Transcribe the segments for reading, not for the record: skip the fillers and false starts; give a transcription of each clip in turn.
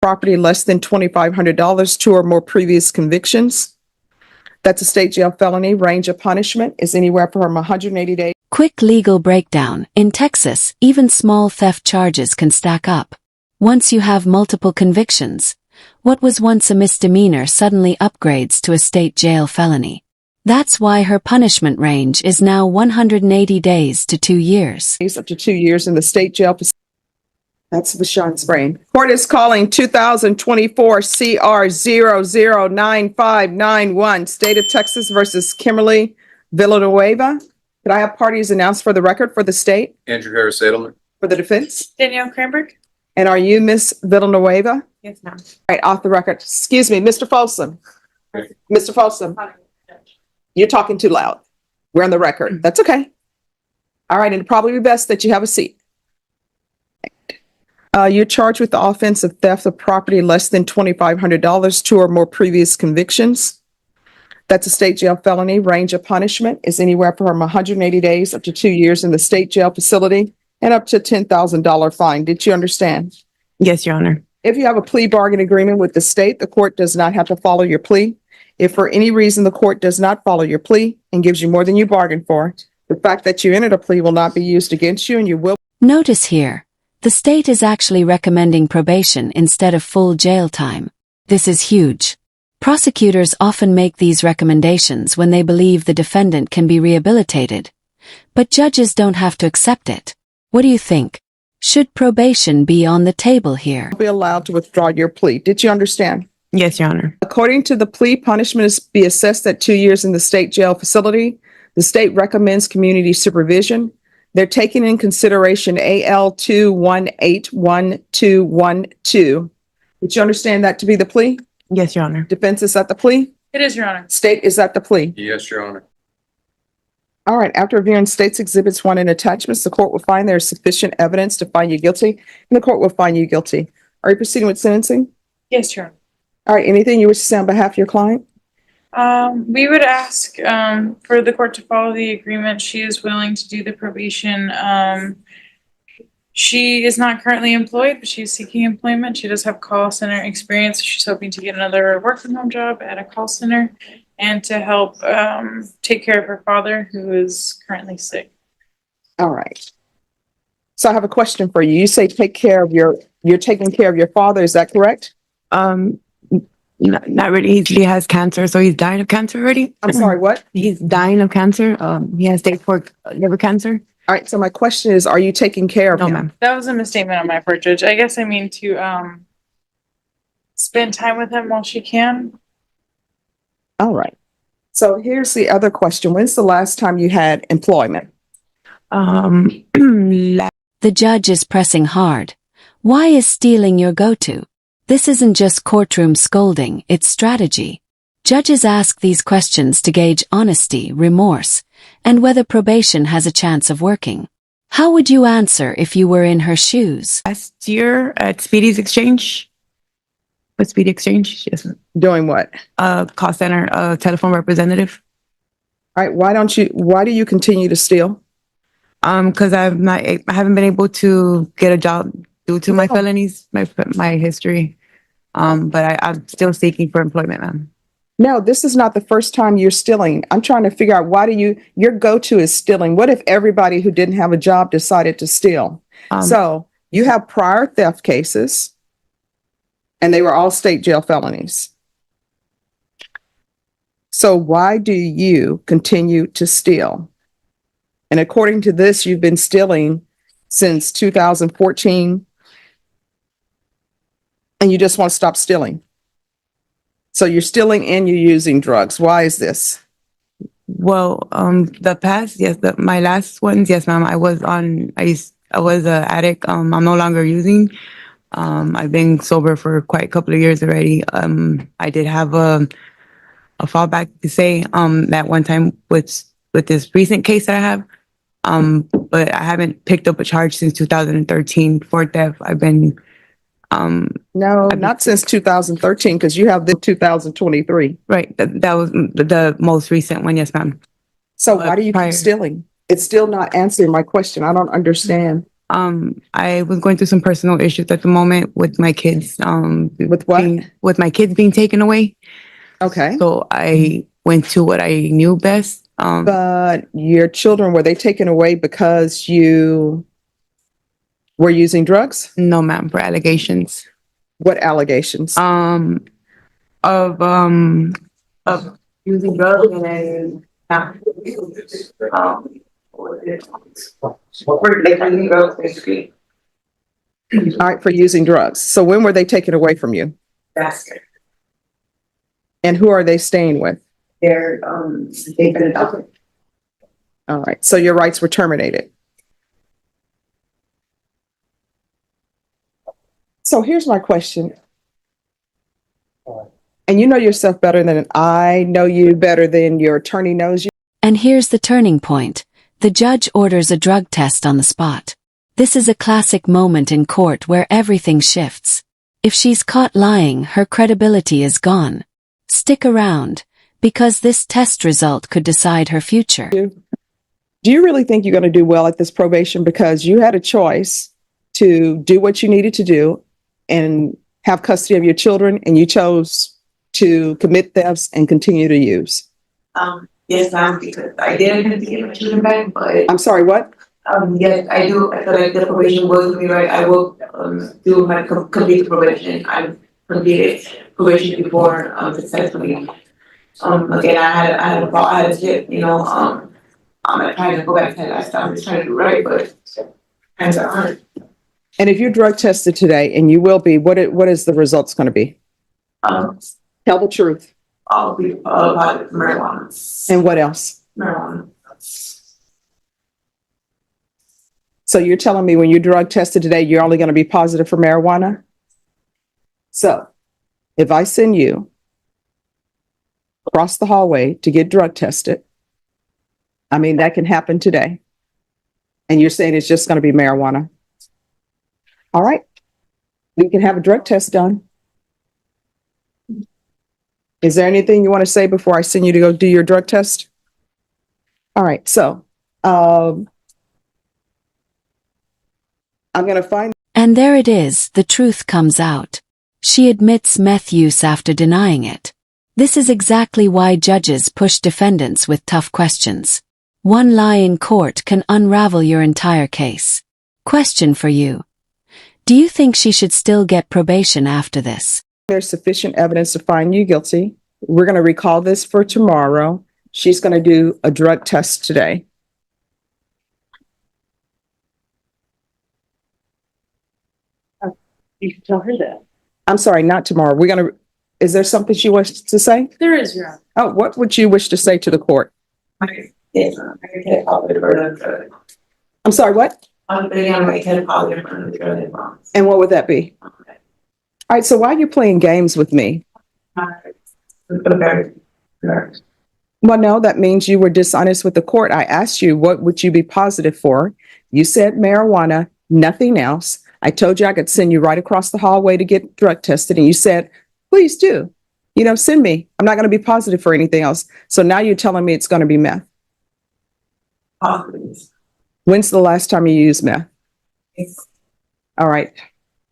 property less than $2,500, 2 or more previous convictions. That's a state jail felony. Range of punishment is anywhere from 180 days. Quick legal breakdown. In Texas, even small theft charges can stack up. Once you have multiple convictions, what was once a misdemeanor suddenly upgrades to a state jail felony. That's why her punishment range is now 180 days to 2 years. Up to 2 years in the state jail. That's Vashon's brain. Court is calling 2024 CR 009591, State of Texas versus Kimberly Villanueva. Could I have parties announced for the record for the state? Andrew Harris Edelman. For the defense? Danielle Cranberg. And are you Miss Villanueva? Yes, ma'am. All right, off the record. Excuse me, Mr. Folsom. Okay. Mr. Folsom, you're talking too loud. We're on the record. That's okay. All right, and it'd probably be best that you have a seat. You're charged with the offense of theft of property less than $2,500, 2 or more previous convictions. That's a state jail felony. Range of punishment is anywhere from 180 days up to 2 years in the state jail facility and up to a $10,000 fine. Did you understand? Yes, Your Honor. If you have a plea bargain agreement with the state, the court does not have to follow your plea. If for any reason the court does not follow your plea and gives you more than you bargained for, the fact that you entered a plea will not be used against you and you will. Notice here, the state is actually recommending probation instead of full jail time. This is huge. Prosecutors often make these recommendations when they believe the defendant can be rehabilitated, but judges don't have to accept it. What do you think? Should probation be on the table here? Be allowed to withdraw your plea. Did you understand? Yes, Your Honor. According to the plea, punishment is be assessed at 2 years in the state jail facility. The state recommends community supervision. They're taking in consideration AL 2181212. Did you understand that to be the plea? Yes, Your Honor. Defense is at the plea? It is, Your Honor. State is at the plea. Yes, Your Honor. All right. After reviewing state's exhibits 1 and attachments, the court will find there is sufficient evidence to find you guilty, and the court will find you guilty. Are you proceeding with sentencing? Yes, Your Honor. All right. Anything you wish to say on behalf of your client? We would ask for the court to follow the agreement. She is willing to do the probation. She is not currently employed, but she's seeking employment. She does have call center experience. She's hoping to get another work from home job at a call center and to help take care of her father, who is currently sick. All right. So I have a question for you. You say you're taking care of your father. Is that correct? Not really. He has cancer, so he's dying of cancer already. I'm sorry, what? He's dying of cancer. He has stage 4 liver cancer. All right. So my question is, are you taking care of No, him? ma'am. That was a misstatement on my part, Judge. I guess I mean to spend time with him while she can. All right. So here's the other question. When's the last time you had employment? The judge is pressing hard. Why is stealing your go-to? This isn't just courtroom scolding, it's strategy. Judges ask these questions to gauge honesty, remorse, and whether probation has a chance of working. How would you answer if you were in her shoes? Last year at Speedy's Exchange. What Speedy Exchange? Yes. Doing what? Call center, telephone representative. All right. Why do you continue to steal? Because I haven't been able to get a job due to my felonies, my history. But I'm still seeking for employment, ma'am. No, this is not the first time you're stealing. I'm trying to figure out your go-to is stealing. What if everybody who didn't have a job decided to steal? So you have prior theft cases and they were all state jail felonies. So why do you continue to steal? And according to this, you've been stealing since 2014 and you just want to stop stealing. So you're stealing and you're using drugs. Why is this? Well, the past, yes, my last ones, yes, ma'am. I was an addict. I'm no longer using. I've been sober for quite a couple of years already. I did have a fallback to say that one time with this recent case that I have. But I haven't picked up a charge since 2013 for theft. I've been No, not since 2013, because you have the 2023. right. That was the most recent one, yes, ma'am. So why do you prior. keep stealing? It's still not answering my question. I don't understand. I was going through some personal issues at the moment with my kids. With what? With my kids being taken away. Okay. So I went to what I knew best. But your children, were they taken away because you were using drugs? No, ma'am, for allegations. What allegations? Of using drugs and then like using drugs basically. All right, for using drugs. So when were they taken away from you? Basket. And who are they staying with? They've been adopted. All right, so your rights were terminated. So here's my question. And you know yourself better than I know you, better than your attorney knows you. And here's the turning point. The judge orders a drug test on the spot. This is a classic moment in court where everything shifts. If she's caught lying, her credibility is gone. Stick around, because this test result could decide her future. Do you really think you're going to do well at this probation? Because you had a choice to do what you needed to do and have custody of your children, and you chose to commit thefts and continue to use. Yes, ma'am, because I didn't get my children back, but I'm sorry, what? yes, I do. I feel like the probation was me right. I will do my complete probation. I've completed probation before successfully. Again, I had a tip, you know. I'm trying to go back to that lifestyle. I'm just trying to do right, but times are hard. And if you're drug tested today, and you will be, what is the results going to be? Tell the truth. I'll be about marijuana. And what else? Marijuana. So you're telling me when you're drug tested today, you're only going to be positive for marijuana? So if I send you across the hallway to get drug tested, I mean, that can happen today. And you're saying it's just going to be marijuana. All right. We can have a drug test done. Is there anything you want to say before I send you to go do your drug test? All right. So I'm going to find. And there it is, the truth comes out. She admits meth use after denying it. This is exactly why judges push defendants with tough questions. One lie in court can unravel your entire case. Question for you. Do you think she should still get probation after this? There's sufficient evidence to find you guilty. We're going to recall this for tomorrow. She's going to do a drug test today. You can tell her that. I'm sorry, not tomorrow. Is there something she wants to say? There is, Your Honor. Oh, what would you wish to say to the court? Yes, I can get a copy of the I'm sorry, what? I'm putting on my 10 copy of the drug bonds. And what would that be? All right, so why are you playing games with me? Well, no, that means you were dishonest with the court. I asked you, what would you be positive for? You said marijuana, nothing else. I told you I could send you right across the hallway to get drug tested, and you said, please do. You know, send me. I'm not going to be positive for anything else. So now you're telling me it's going to be meth. When's the last time you used meth? All right.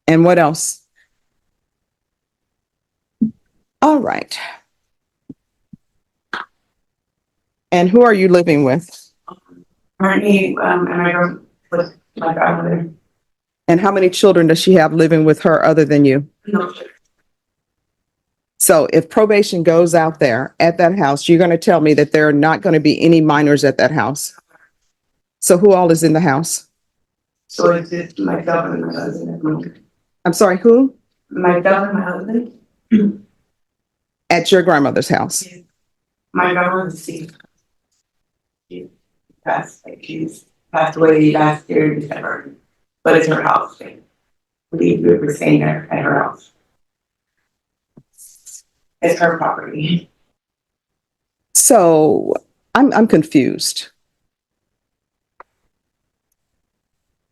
And what else? All right. And who are you living with? Currently, I'm with my grandmother. And how many children does she have living with her other than you? No. So if probation goes out there at that house, you're going to tell me that there are not going to be any minors at that house. So who all is in the house? So it's just myself and my husband. I'm sorry, who? Myself and my husband. At your grandmother's house. My grandmother's deceased. She she's passed away last year in December. But it's her house. We were staying there at her house. It's her property. So I'm confused.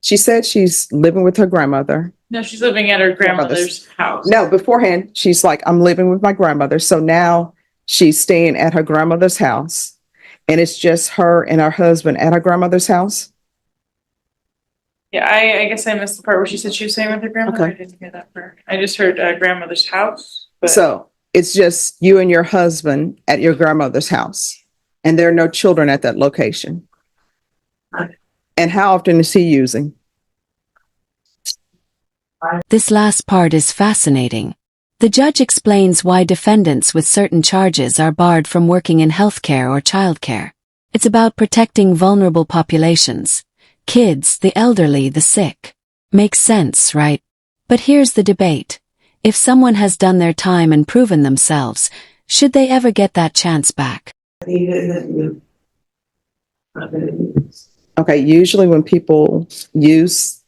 She said she's living with her grandmother. No, she's living at her grandmother's house. No, beforehand, she's like, I'm living with my grandmother. So now she's staying at her grandmother's house. And it's just her and her husband at her grandmother's house. Yeah, I guess I missed the part where she said she was staying with her grandmother. Okay. I didn't hear that part. I just heard grandmother's house, but So it's just you and your husband at your grandmother's house, and there are no children at that location. And how often is he using? This last part is fascinating. The judge explains why defendants with certain charges are barred from working in healthcare or childcare. It's about protecting vulnerable populations. Kids, the elderly, the sick. Makes sense, right? But here's the debate. If someone has done their time and proven themselves, should they ever get that chance back? Okay, usually when people use,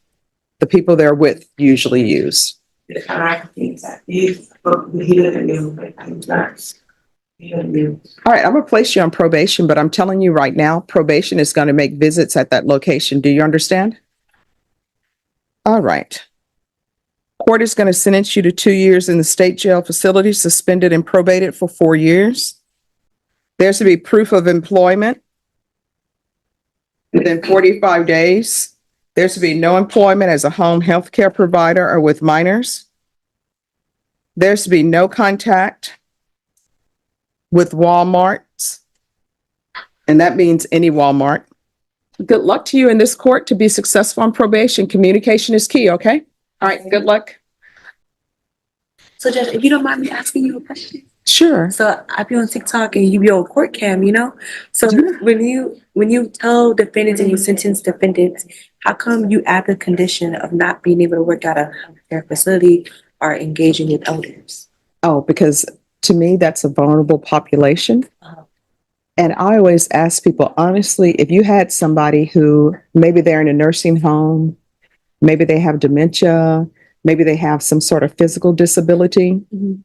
the people they're with usually use. All right, I'm gonna place you on probation, but I'm telling you right now, probation is gonna make visits at that location. Do you understand? All right. Court is gonna sentence you to 2 years in the state jail facility, suspended and probated for 4 years. There's to be proof of employment within 45 days. There's to be no employment as a home health care provider or with minors. There's to be no contact with Walmarts, and that means any Walmart. Good luck to you in this court. To be successful on probation, communication is key, okay? All right, good luck. So, Judge, if you don't mind me asking you a question. Sure. So I be on TikTok and you be on court cam, you know? So Yeah. when you tell defendants and you sentence defendants, how come you add the condition of not being able to work at a healthcare facility or engaging with elders? Oh, because to me, that's a vulnerable population. Uh-huh. And I always ask people, honestly, if you had somebody who maybe they're in a nursing home, maybe they have dementia, maybe they have some sort of physical disability, Mhm.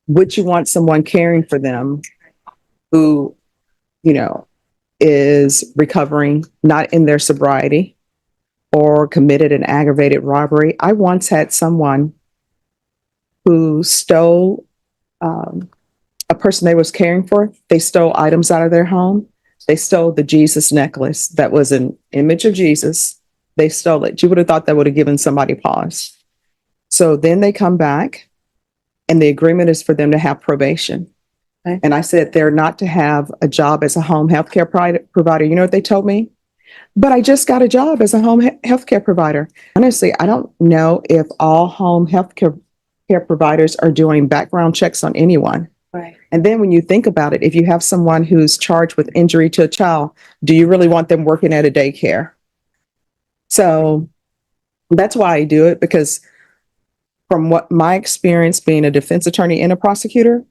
would you want someone caring for them who, you know, is recovering, not in their sobriety or committed an aggravated robbery? I once had someone who stole a person they was caring for. They stole items out of their home. They stole the Jesus necklace that was an image of Jesus. They stole it. You would have thought that would have given somebody pause. So then they come back, and the agreement is for them to have probation. Okay. And I said they're not to have a job as a home healthcare provider. You know what they told me? But I just got a job as a home healthcare provider. Honestly, I don't know if all home healthcare providers are doing background checks on anyone. Right. And then when you think about it, if you have someone who's charged with injury to a child, do you really want them working at a daycare? So that's why I do it, because from what my experience being a defense attorney and a prosecutor,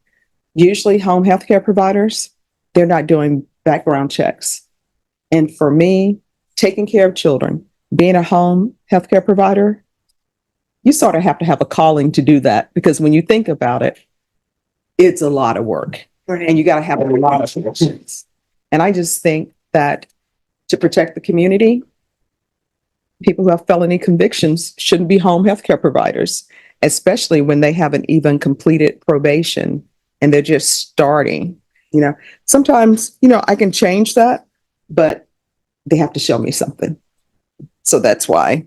usually home healthcare providers, they're not doing background checks. And for me, taking care of children, being a home healthcare provider, you sort of have to have a calling to do that, because when you think about it, it's a lot of work, and you got to have a lot of connections. And I just think that to protect the community, people who have felony convictions shouldn't be home healthcare providers, especially when they haven't even completed probation and they're just starting. You know, sometimes, you know, I can change that, but they have to show me something. So that's why